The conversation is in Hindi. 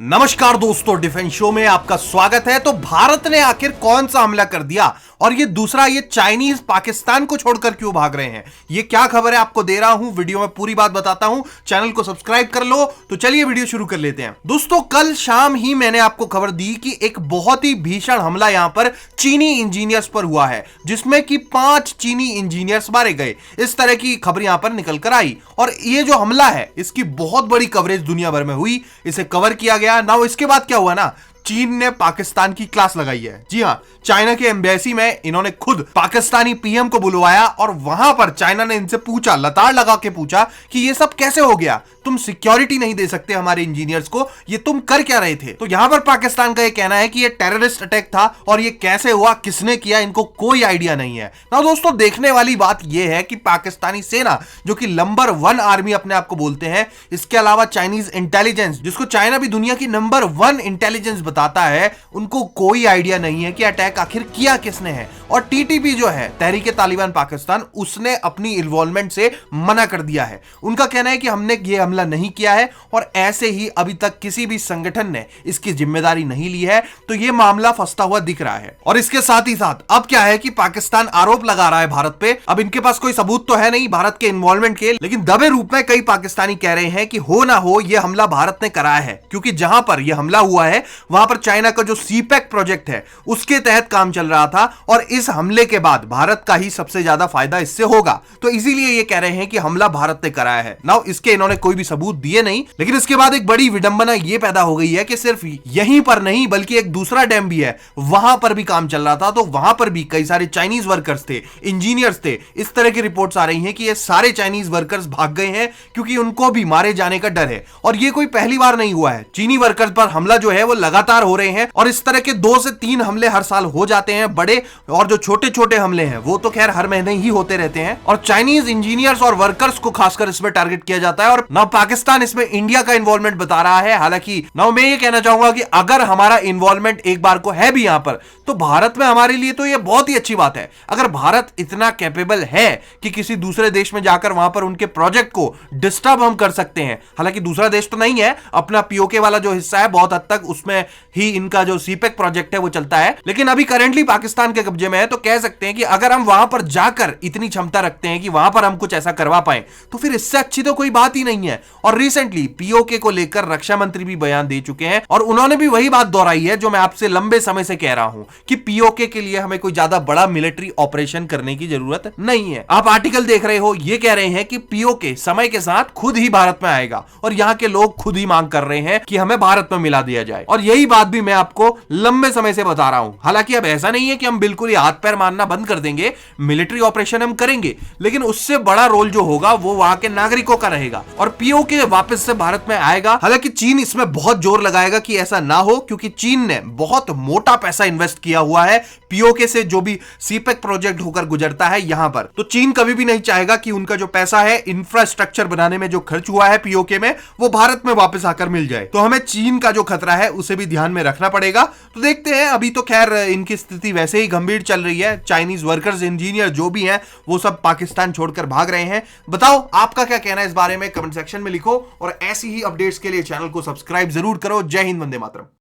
नमस्कार दोस्तों, डिफेंस शो में आपका स्वागत है। तो भारत ने आखिर कौन सा हमला कर दिया और ये दूसरा ये चाइनीज पाकिस्तान को छोड़कर क्यों भाग रहे हैं, ये क्या खबर है आपको दे रहा हूं, वीडियो में पूरी बात बताता हूं। चैनल को सब्सक्राइब कर लो। तो चलिए वीडियो शुरू कर लेते हैं। दोस्तों, कल शाम ही मैंने आपको खबर दी कि एक बहुत ही भीषण हमला यहां पर चीनी इंजीनियर्स पर हुआ है, जिसमें कि 5 चीनी इंजीनियर्स मारे गए। इस तरह की खबर यहां पर निकल कर आई और ये जो हमला है इसकी बहुत बड़ी कवरेज दुनिया भर में हुई, इसे कवर किया गया ना। इसके बाद क्या हुआ ना, चीन ने पाकिस्तान की क्लास लगाई है। जी हां, चाइना के एम्बेसी में इन्होंने खुद पाकिस्तानी पीएम को बुलवाया और वहां पर चाइना ने इनसे पूछा, लताड़ लगा के पूछा कि ये सब कैसे हो गया, तुम सिक्योरिटी नहीं दे सकते हमारे इंजीनियर्स को, ये तुम कर क्या रहे थे। तो यहां पर पाकिस्तान का ये कहना है कि ये टेररिस्ट अटैक था और ये कैसे हुआ, किसने किया, इनको कोई आइडिया नहीं है ना। दोस्तों, देखने वाली बात यह है कि पाकिस्तानी सेना, जो कि नंबर 1 आर्मी अपने आप को बोलते हैं, इसके अलावा चाइनीज इंटेलिजेंस, जिसको चाइना भी दुनिया की नंबर 1 इंटेलिजेंस बताता है, उनको कोई आइडिया नहीं है कि अटैक आखिर किया किसने है। और टीटीपी जो है, तहरीके तालिबान पाकिस्तान, उसने अपनी इन्वॉल्वमेंट से मना कर दिया है। उनका कहना है कि हमने ये हमला नहीं किया है और ऐसे ही अभी तक किसी भी संगठन ने इसकी जिम्मेदारी नहीं ली है। तो ये मामला फंसता हुआ दिख रहा है। और इसके साथ ही साथ अब क्या है कि पाकिस्तान आरोप लगा रहा है भारत पे। अब इनके पास कोई सबूत तो है नहीं भारत के इन्वॉल्वमेंट के, लेकिन दबे रूप में कई पाकिस्तानी कह रहे हैं कि हो ना हो ये हमला भारत ने कराया है, क्योंकि जहां पर यह हमला हुआ है वहां पर चाइना का जो सीपेक प्रोजेक्ट है उसके तहत काम चल रहा था और इस हमले के बाद भारत का ही सबसे ज्यादा फायदा इससे होगा। तो इसीलिए ये कह रहे हैं कि हमला भारत ने कराया है ना। इसके इन्होंने कोई भी सबूत दिए नहीं, लेकिन इसके बाद एक बड़ी विडंबना ये पैदा हो गई है कि सिर्फ यहीं पर नहीं बल्कि एक दूसरा डैम भी है, वहां पर भी काम चल रहा था। तो वहां पर भी कई सारे चाइनीज वर्कर्स थे, इंजीनियर्स थे। इस तरह की रिपोर्ट्स आ रही हैं कि ये सारे चाइनीज वर्कर्स भाग गए हैं क्योंकि उनको भी मारे जाने का डर है। और ये कोई पहली बार नहीं हुआ है, चीनी वर्कर्स पर हमला जो है वो लगातार हो रहे हैं और इस तरह के 2 से 3 हमले हर साल हो जाते हैं बड़े, और जो छोटे छोटे हमले हैं वो तो खैर हर महीने ही होते रहते हैं। और चाइनीज इंजीनियर्स और वर्कर्स को खासकर इसमें टारगेट किया जाता है और ना पाकिस्तान इसमें इंडिया का इन्वॉल्वमेंट बता रहा है। हालांकि ना मैं ये कहना चाहूंगा कि अगर हमारा इन्वॉल्वमेंट एक बार को है भी यहां पर, तो भारत में हमारे लिए तो ये बहुत ही अच्छी बात है। अगर भारत इतना कैपेबल है कि किसी दूसरे देश में जाकर वहां पर उनके प्रोजेक्ट को डिस्टर्ब हम कर सकते हैं, हालांकि दूसरा देश तो नहीं है, अपना पीओके वाला जो हिस्सा है बहुत हद तक उसमें ही इनका जो सीपेक प्रोजेक्ट है वो चलता है, लेकिन अभी करंटली पाकिस्तान के कब्जे में है। तो कह सकते हैं कि अगर हम वहां पर जाकर इतनी क्षमता रखते हैं कि वहां पर हम कुछ ऐसा करवा पाए, तो फिर इससे अच्छी तो कोई बात ही नहीं है। और रिसेंटली पीओके को लेकर रक्षा मंत्री भी बयान दे चुके हैं और उन्होंने भी वही बात दोहराई है जो मैं आपसे लंबे समय से कह रहा हूं कि पीओके के लिए हमें कोई ज्यादा बड़ा मिलिट्री ऑपरेशन करने की जरूरत नहीं है। आप आर्टिकल देख रहे हो, ये कह रहे हैं कि पीओके समय के साथ खुद ही भारत में आएगा और यहां के लोग खुद ही मांग कर रहे हैं कि हमें भारत में मिला दिया जाए। और यही बात भी मैं आपको लंबे समय से बता रहा हूं। हालांकि अब ऐसा नहीं है कि हम बिल्कुल ही हाथ पैर मारना बंद कर देंगे, मिलिट्री ऑपरेशन हम करेंगे, लेकिन उससे बड़ा रोल जो होगा वो वहां के नागरिकों का रहेगा और पीओके वापस से भारत में आएगा। हालांकि चीन इसमें बहुत जोर लगाएगा कि ऐसा ना हो, क्योंकि चीन ने बहुत मोटा पैसा इन्वेस्ट किया हुआ है पीओके से, जो भी सीपेक प्रोजेक्ट होकर गुजरता है यहां पर। तो चीन कभी भी नहीं चाहेगा कि उनका जो पैसा है इंफ्रास्ट्रक्चर बनाने में जो खर्च हुआ है पीओके में, वो भारत में वापस आकर मिल जाए। तो हमें चीन का जो खतरा है उसे भी ध्यान में रखना पड़ेगा। तो देखते हैं, अभी तो खैर इनकी स्थिति वैसे ही गंभीर चल रही है। चाइनीज वर्कर्स, इंजीनियर जो भी हैं वो सब पाकिस्तान छोड़कर भाग रहे हैं। बताओ आपका क्या कहना है इस बारे में, कमेंट सेक्शन में लिखो और ऐसी ही अपडेट्स के लिए चैनल को सब्सक्राइब जरूर करो। जय हिंद, वंदे मातरम।